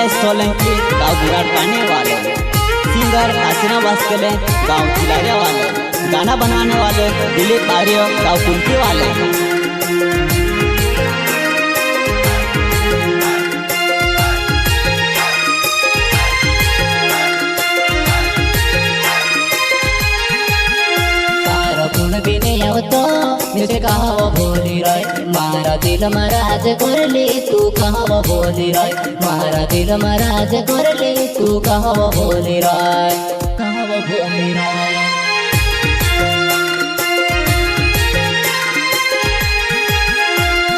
उमेश सोलंकी गाँव गुराड़ पाने वाले, सिंगर काशीना वास्कले गाँव चिलारे वाले, गाना बनाने वाले दिलीप आर्य गाँव कुंती वाले। तो मुझे कहाँ बोली रही मारा दिल महाराज कर ली तू कहाँ बोली रही मारा दिल महाराज कर ली तू कहाँ बोली रही कहाँ बोली रही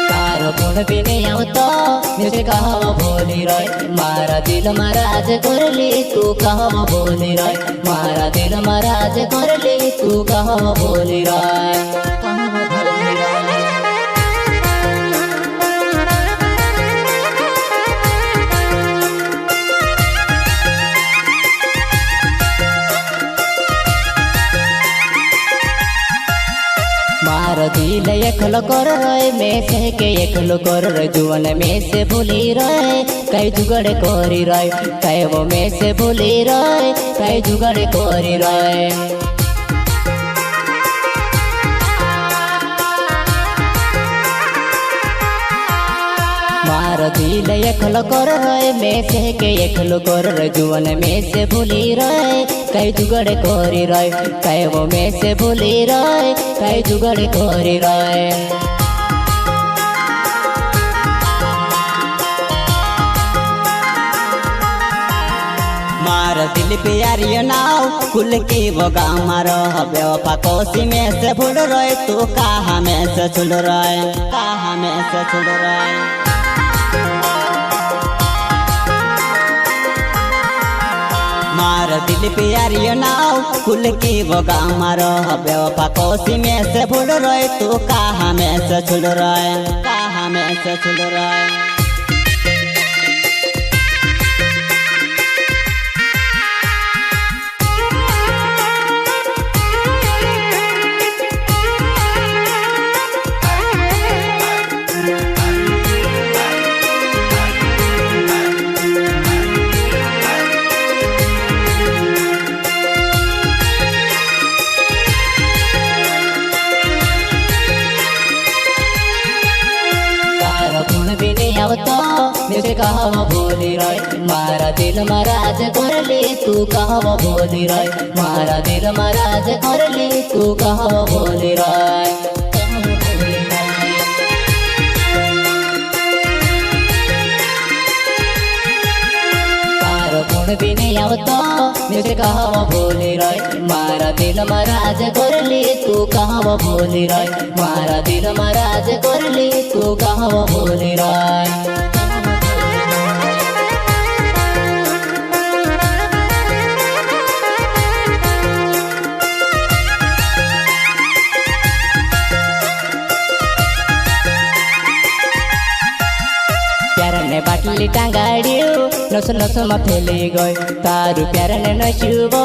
तारो गुण भी नहीं आओ तो मुझे कहाँ बोली रही मारा दिल महाराज कर ली तू कहाँ बोली रही मारा दिल महाराज कर ली तू कहाँ बोली रही मार दिल एकलो कर में से के एकलो कर जुवन में से भूली रहे कई जुगड़े कोरी रहे कई वो में से भूली रहे कई जुगड़े कोरी रहे मार दिल एकलो कर में से के एकलो कर जुवन में से भूली रहे कई जुगड़े कोरी रहे कई वो में से भूली रहे कई जुगड़े कोरी रहे मार दिल प्यारी नाव कुल की वो गाँव मारो बेवफा कोसी में से भूल रहे तू कहाँ में से छुड़ रहे कहाँ में से छुड़ रहे मार दिल प्यारी नाव कुल की वो गाँव मारो बेवफा कोसी में से भूल रहे तू कहाँ में से छुड़ रहे कहाँ में से छुड़ रहे तो मुझे कहाँ बोली रही मारा दिल महाराज कर ली तू कहाँ बोली रही मारा दिल महाराज कर ली तू कहाँ बोली रही तारो गुण भी नहीं आओ तो मुझे कहाँ बोली रही मारा दिल महाराज कर ली तू कहाँ बोली रही मारा दिल महाराज कर ली तू कहाँ बोली रही ने बाटली टांगाड़ियो नस नस में फैली गई तारू प्यार ने नचुबो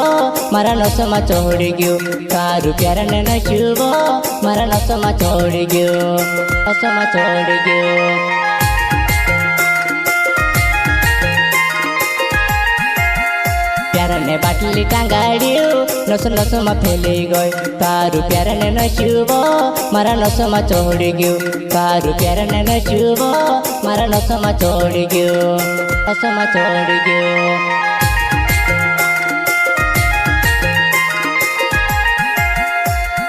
मारा नस में चढ़ गयो तारू प्यार ने नचुबो मारा नस में चढ़ गयो नस में चढ़ गयो प्यार ने बाटली टांगाड़ियो नस नस में फैली गई तारू प्यार ने नचुबो मारा नस में चढ़ गयो तारू प्यार ने नचुबो मारा नस में चढ़ गयो नस में चढ़ गयो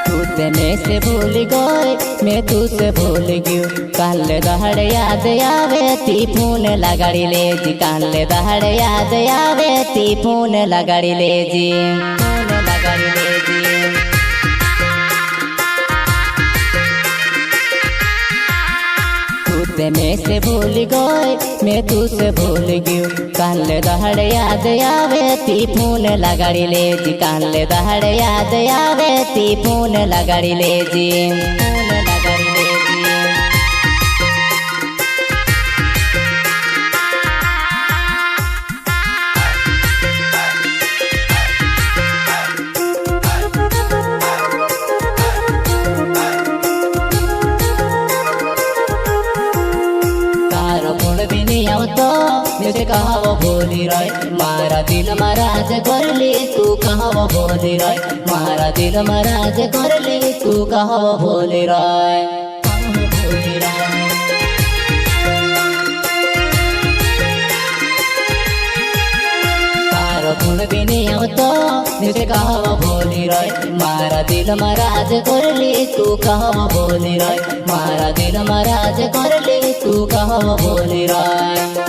तू में से भूल गए मैं तू से भूल गयो काले दहाड़े याद आवे ती फोन लगाड़ी ले जी काले दहाड़े याद आवे ती फोन लगाड़ी ले जी फोन लगाड़ी ले जी तू में से भूल गए मैं तू से भूल गयो काले दहाड़े याद आवे ती फोन लगाड़ी ले जी काले दहाड़े याद आवे ती फोन लगाड़ी ले जी फोन लगाड़ी ले जी तारो गुण भी नहीं आओ तो मुझे निसे कहव भोली राय मारा दिल महाराज करले तू कहव भोली राय मारा दिल महाराज करले तू कहव भोली राय गुण बिने तो निसे कहव भोली राय मारा दिल महाराज करले तू कहव भोली राय मारा दिल महाराज करले तू कहव भोली राय।